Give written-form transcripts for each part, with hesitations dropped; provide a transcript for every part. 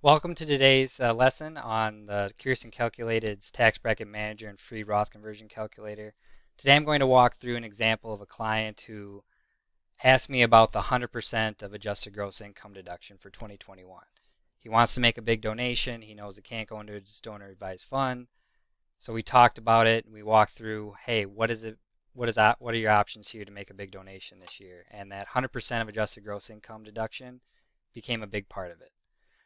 Welcome to today's lesson on the Curious and Calculated's Tax Bracket Manager and Free Roth Conversion Calculator. Today I'm going to walk through an example of a client who asked me about the 100% of adjusted gross income deduction for 2021. He wants to make a big donation. He knows it can't go into his donor advised fund. So we talked about it and we walked through, hey, what are your options here to make a big donation this year? And that 100% of adjusted gross income deduction became a big part of it.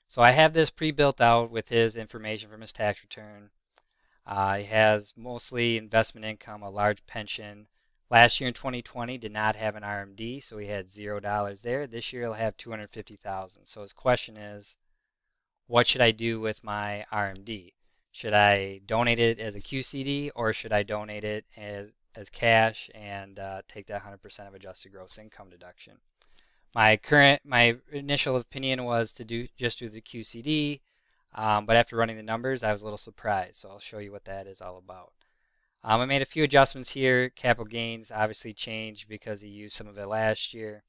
So I have this pre-built out with his information from his tax return. He has mostly investment income, a large pension. Last year in 2020 did not have an RMD, so he had $0 there. This year he'll have 250,000. So his question is, what should I do with my RMD? Should I donate it as a QCD or should I donate it as cash and take that 100% of adjusted gross income deduction? My initial opinion was to just do the QCD, but after running the numbers, I was a little surprised. So I'll show you what that is all about. I made a few adjustments here. Capital gains obviously changed because he used some of it last year,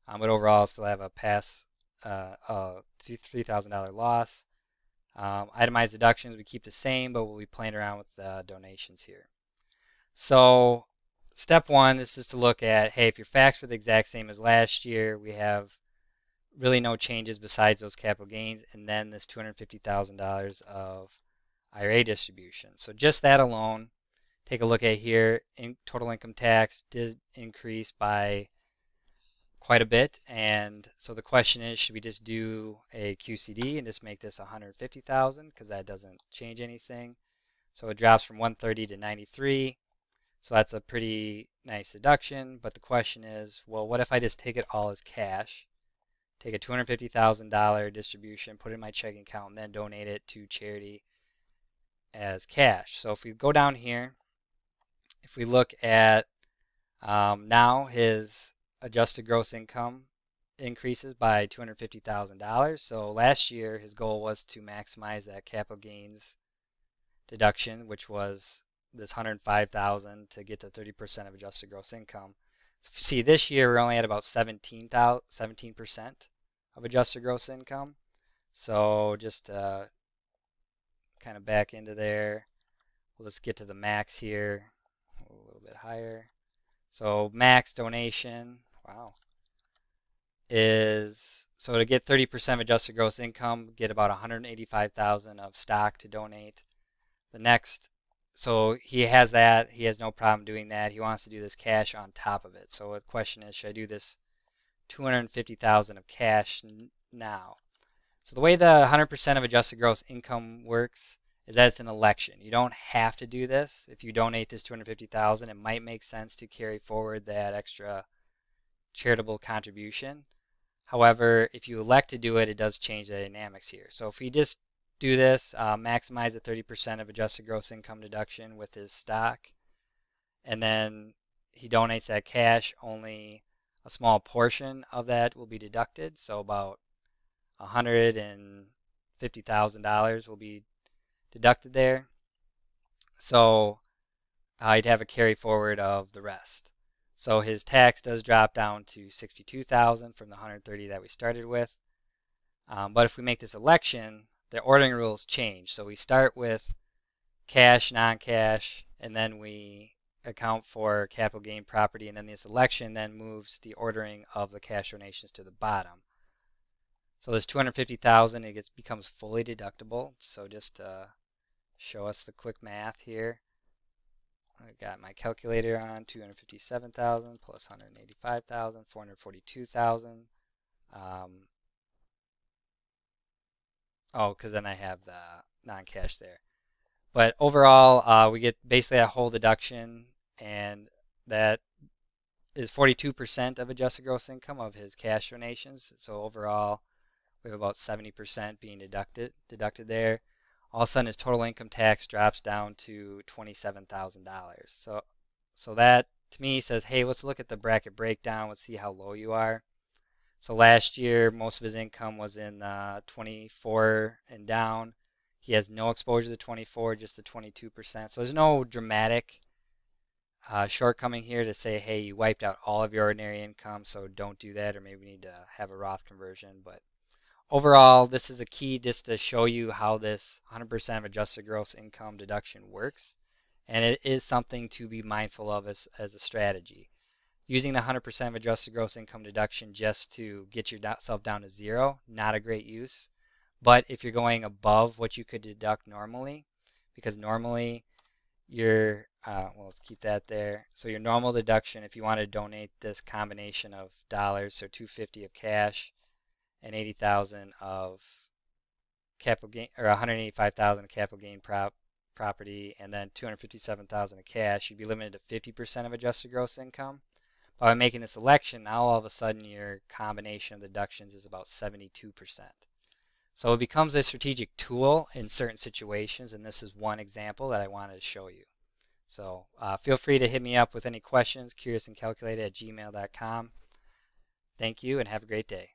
but overall, still have a $3,000 loss. Itemized deductions we keep the same, but we'll be playing around with donations here. So step one is just to look at, hey, if your facts were the exact same as last year, we have really no changes besides those capital gains and then this $250,000 of IRA distribution. So just that alone, take a look at here, total income tax did increase by quite a bit, and so the question is, should we just do a QCD and just make this 150,000 because that doesn't change anything. So it drops from 130 to 93. So that's a pretty nice deduction, but the question is, well, what if I just take it all as cash, take a $250,000 distribution, put it in my checking account, and then donate it to charity as cash? So if we go down here, if we look at now his adjusted gross income increases by $250,000. So last year his goal was to maximize that capital gains deduction, which was this 105,000 to get to 30% of adjusted gross income. So if you see this year we're only at about 17% of adjusted gross income. So just kind of back into there, we'll just get to the max here, a little bit higher. So max donation, wow, is, so to get 30% of adjusted gross income, get about 185,000 of stock to donate. The next, so he has that, he has no problem doing that. He wants to do this cash on top of it. So the question is, should I do this 250,000 of cash now? So the way the 100% of adjusted gross income works is that it's an election. You don't have to do this. If you donate this 250,000, it might make sense to carry forward that extra charitable contribution. However, if you elect to do it, it does change the dynamics here. So if we just do this, maximize the 30% of adjusted gross income deduction with his stock, and then he donates that cash, only a small portion of that will be deducted. So about $150,000 will be deducted there. So he'd have a carry forward of the rest. So his tax does drop down to 62,000 from the 130 that we started with. But if we make this election, the ordering rules change. So we start with cash, non-cash, and then we account for capital gain property, and then this election then moves the ordering of the cash donations to the bottom. So this 250,000, it becomes fully deductible. So just to show us the quick math here, I got my calculator on, 257,000 plus 185,000, 442,000. Oh, because then I have the non-cash there. But overall, we get basically a whole deduction, and that is 42% of adjusted gross income of his cash donations. So overall, we have about 70% being deducted there. All of a sudden his total income tax drops down to $27,000. So that to me says, hey, let's look at the bracket breakdown. Let's see how low you are. So last year most of his income was in 24 and down. He has no exposure to 24, just the 22%. So there's no dramatic shortcoming here to say, hey, you wiped out all of your ordinary income, so don't do that, or maybe we need to have a Roth conversion. But overall, this is a key just to show you how this 100% of adjusted gross income deduction works. And it is something to be mindful of as a strategy. Using the 100% of adjusted gross income deduction just to get yourself down to zero, not a great use. But if you're going above what you could deduct normally, because normally well, let's keep that there. So your normal deduction, if you want to donate this combination of dollars, so 250 of cash and 80,000 of capital gain, or 185,000 of capital gain property, and then 257,000 of cash, you'd be limited to 50% of adjusted gross income. By making this election, now all of a sudden your combination of deductions is about 72%. So it becomes a strategic tool in certain situations, and this is one example that I wanted to show you. So feel free to hit me up with any questions, curiousandcalculated@gmail.com. Thank you and have a great day.